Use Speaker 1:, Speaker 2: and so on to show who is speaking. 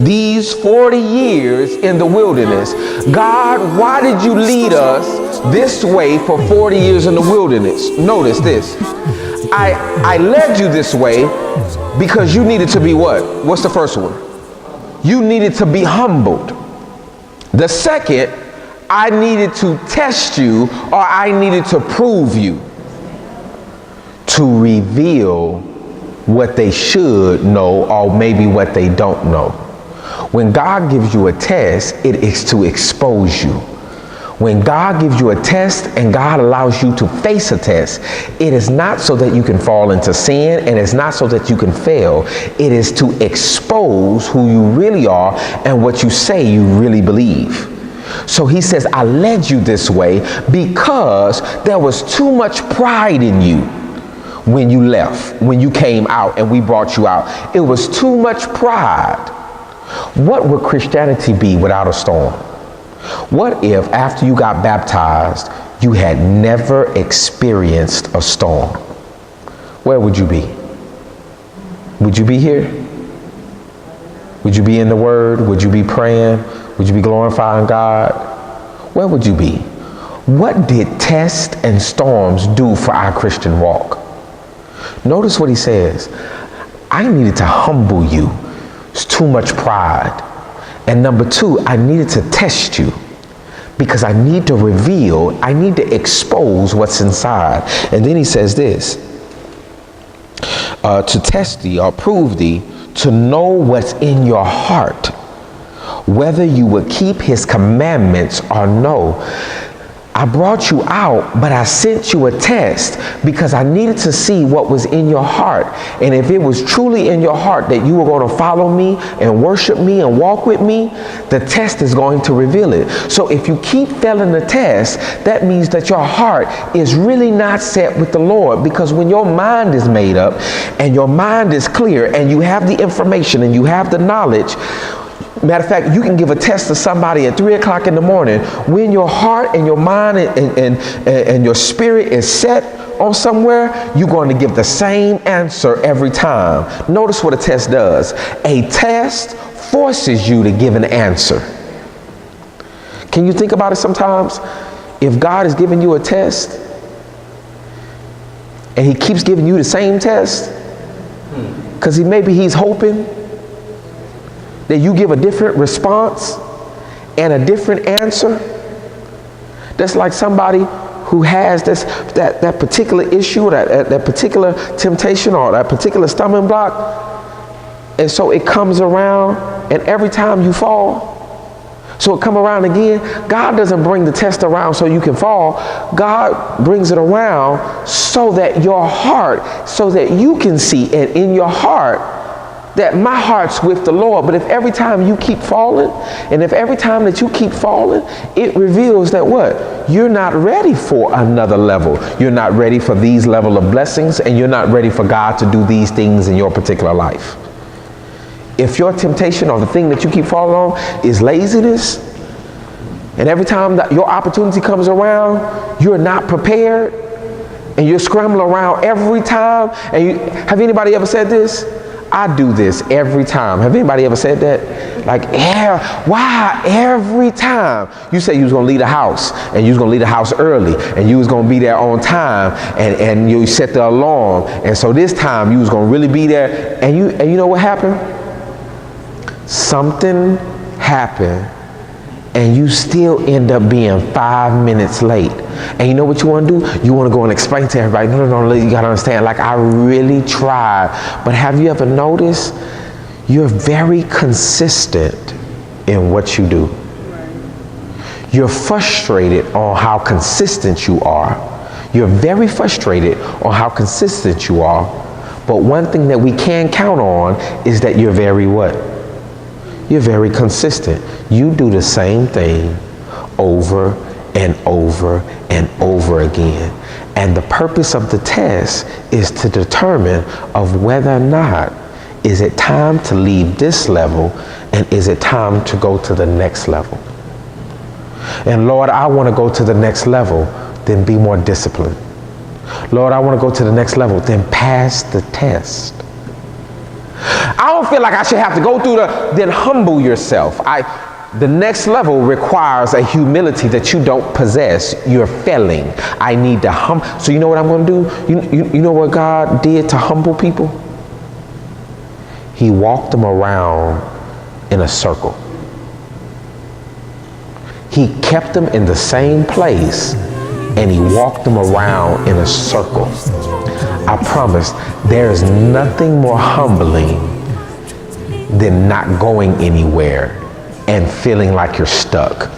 Speaker 1: These 40 years in the wilderness. God, why did you lead us this way for 40 years in the wilderness? Notice this. I led you this way because you needed to be what? What's the first one? You needed to be humbled. The second, I needed to test you, or I needed to prove you, to reveal what they should know, or maybe what they don't know. When God gives you a test, it is to expose you. When God gives you a test and God allows you to face a test, it is not so that you can fall into sin, and it's not so that you can fail. It is to expose who you really are and what you say you really believe. So he says, I led you this way because there was too much pride in you when you left, when you came out and we brought you out. It was too much pride. What would Christianity be without a storm? What if after you got baptized, you had never experienced a storm? Where would you be? Would you be here? Would you be in the Word? Would you be praying? Would you be glorifying God? Where would you be? What did tests and storms do for our Christian walk? Notice what he says. I needed to humble you. It's too much pride. And number two, I needed to test you because I need to reveal, I need to expose what's inside. And then he says this, to test thee or prove thee, to know what's in your heart, whether you would keep his commandments or no. I brought you out, but I sent you a test because I needed to see what was in your heart. And if it was truly in your heart that you were going to follow me and worship me and walk with me, the test is going to reveal it. So if you keep failing the test, that means that your heart is really not set with the Lord, because when your mind is made up and your mind is clear and you have the information and you have the knowledge, matter of fact, you can give a test to somebody at 3 o'clock in the morning. When your heart and your mind and your spirit is set on somewhere, you're going to give the same answer every time. Notice what a test does. A test forces you to give an answer. Can you think about it sometimes? If God is giving you a test and he keeps giving you the same test, because maybe he's hoping that you give a different response and a different answer. That's like somebody who has that particular issue, that particular temptation, or that particular stumbling block. And so it comes around, and every time you fall, so it come around again. God doesn't bring the test around so you can fall. God brings it around so that your heart, so that you can see it in your heart that my heart's with the Lord. But if every time you keep falling, and if every time that you keep falling, it reveals that what? You're not ready for another level. You're not ready for these level of blessings, and you're not ready for God to do these things in your particular life. If your temptation or the thing that you keep falling on is laziness, and every time that your opportunity comes around, you're not prepared, and you're scrambling around every time, and have anybody ever said this? I do this every time. Have anybody ever said that? Like, yeah, why every time? You say you was going to leave the house, and you was going to leave the house early, and you was going to be there on time, and you set the alarm, and so this time you was going to really be there, and you know what happened? Something happened, and you still end up being 5 minutes late. And you know what you want to do? You want to go and explain to everybody, no, you got to understand, like, I really tried. But have you ever noticed you're very consistent in what you do? You're frustrated on how consistent you are. You're very frustrated on how consistent you are. But one thing that we can count on is that you're very what? You're very consistent. You do the same thing over and over and over again. And the purpose of the test is to determine of whether or not is it time to leave this level, and is it time to go to the next level. And Lord, I want to go to the next level, then be more disciplined. Lord, I want to go to the next level, then pass the test. I don't feel like I should have to go through then humble yourself. The next level requires a humility that you don't possess. You're failing. I need to So you know what I'm going to do? You know what God did to humble people? He walked them around in a circle. He kept them in the same place and he walked them around in a circle. I promise there is nothing more humbling than not going anywhere and feeling like you're stuck.